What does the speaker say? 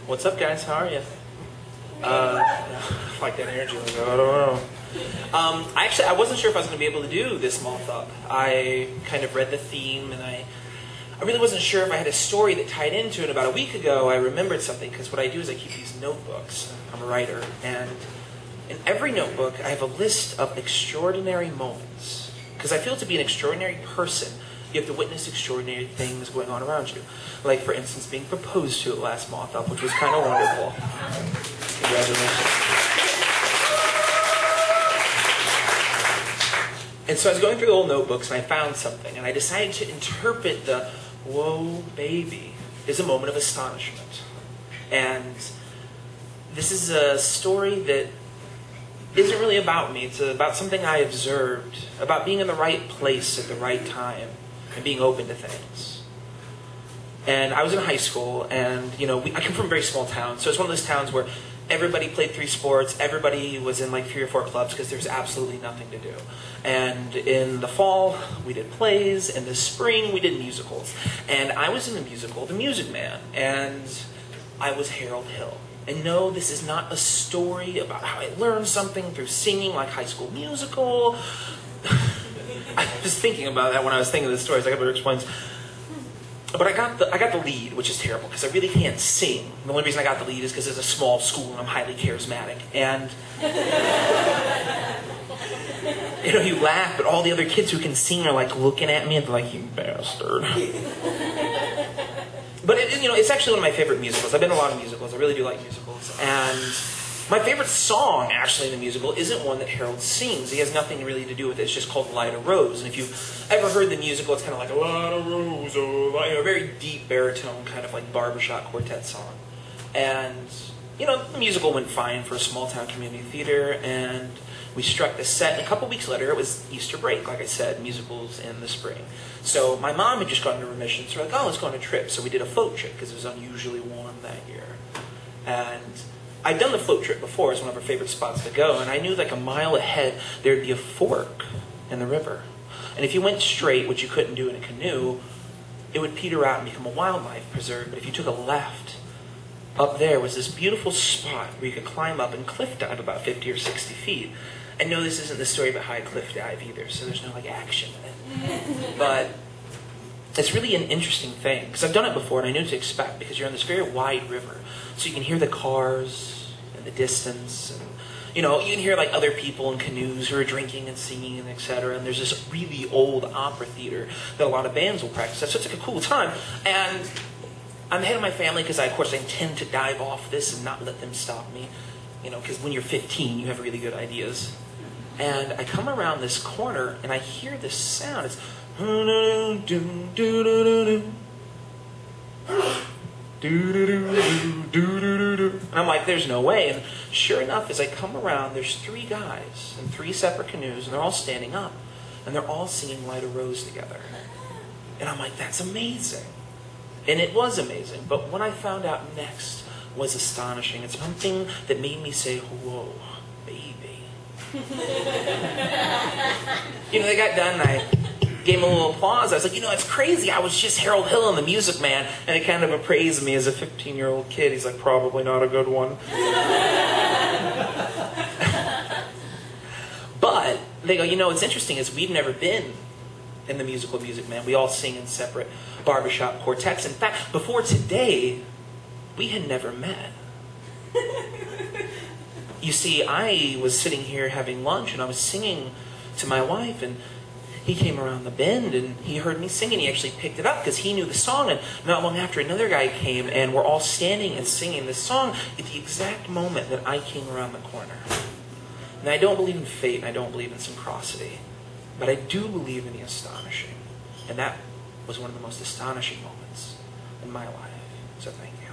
What's up, guys? How are you? Like that energy. Like, I don't know. I wasn't sure if I was going to be able to do this moth up. I kind of read the theme, and I really wasn't sure if I had a story that tied into it. About a week ago, I remembered something, because what I do is I keep these notebooks. I'm a writer, and in every notebook, I have a list of extraordinary moments. Because I feel to be an extraordinary person, you have to witness extraordinary things going on around you. Like, for instance, being proposed to at last moth up, which was kind of wonderful. Congratulations. And so I was going through the old notebooks, and I found something, and I decided to interpret the "whoa, baby" as a moment of astonishment. And this is a story that isn't really about me. It's about something I observed, about being in the right place at the right time, and being open to things. And I was in high school, and I come from a very small town, so it's one of those towns where everybody played 3 sports, everybody was in like 3 or 4 clubs because there's absolutely nothing to do. And in the fall, we did plays, in the spring, we did musicals. And I was in the musical, The Music Man, and I was Harold Hill. And no, this is not a story about how I learned something through singing like High School Musical. I was thinking about that when I was thinking of this story, so I got to explain. But I got the lead, which is terrible, because I really can't sing. The only reason I got the lead is because it's a small school and I'm highly charismatic. And you laugh, but all the other kids who can sing are like looking at me and they're like, "You bastard." But it's actually one of my favorite musicals. I've been in a lot of musicals. I really do like musicals. And my favorite song, actually, in the musical isn't one that Harold sings. He has nothing really to do with it. It's just called "Light a Rose." And if you've ever heard the musical, it's kind of like a "Light a Rose," a very deep baritone kind of like barbershop quartet song. And, the musical went fine for a small-town community theater, and we struck the set. And a couple weeks later, it was Easter break, like I said, musicals in the spring. So my mom had just gotten into remission, so we're like, "Oh, let's go on a trip." So we did a float trip, because it was unusually warm that year. And I'd done the float trip before. It's one of our favorite spots to go. And I knew like a mile ahead, there'd be a fork in the river. And if you went straight, which you couldn't do in a canoe, it would peter out and become a wildlife preserve. But if you took a left, up there was this beautiful spot where you could climb up and cliff dive about 50 or 60 feet. And no, this isn't the story about how I cliff dive either, so there's no like action in it. But it's really an interesting thing, because I've done it before and I knew what to expect, because you're on this very wide river. So you can hear the cars in the distance, and you can hear like other people in canoes who are drinking and singing and etc. And there's this really old opera theater that a lot of bands will practice at, so it's like a cool time. And I'm the head of my family because of course I intend to dive off this and not let them stop me. Because when you're 15, you have really good ideas. And I come around this corner and I hear this sound. It's and I'm like, there's no way. And sure enough, as I come around, there's 3 guys in 3 separate canoes, and they're all standing up, and they're all singing "Light a Rose" together. And I'm like, that's amazing. And it was amazing. But what I found out next was astonishing. It's something that made me say, "Whoa, baby." They got done, and I gave him a little applause. I was like, "It's crazy. I was just Harold Hill in The Music Man." And he kind of appraised me as a 15-year-old kid. He's like, "Probably not a good one." But they go, "What's interesting is we've never been in the musical Music Man. We all sing in separate barbershop quartets. In fact, before today, we had never met." You see, I was sitting here having lunch, and I was singing to my wife, and he came around the bend, and he heard me singing. He actually picked it up because he knew the song, and not long after, another guy came, and we're all standing and singing this song at the exact moment that I came around the corner. And I don't believe in fate, and I don't believe in synchronicity, but I do believe in the astonishing. And that was one of the most astonishing moments in my life. So thank you.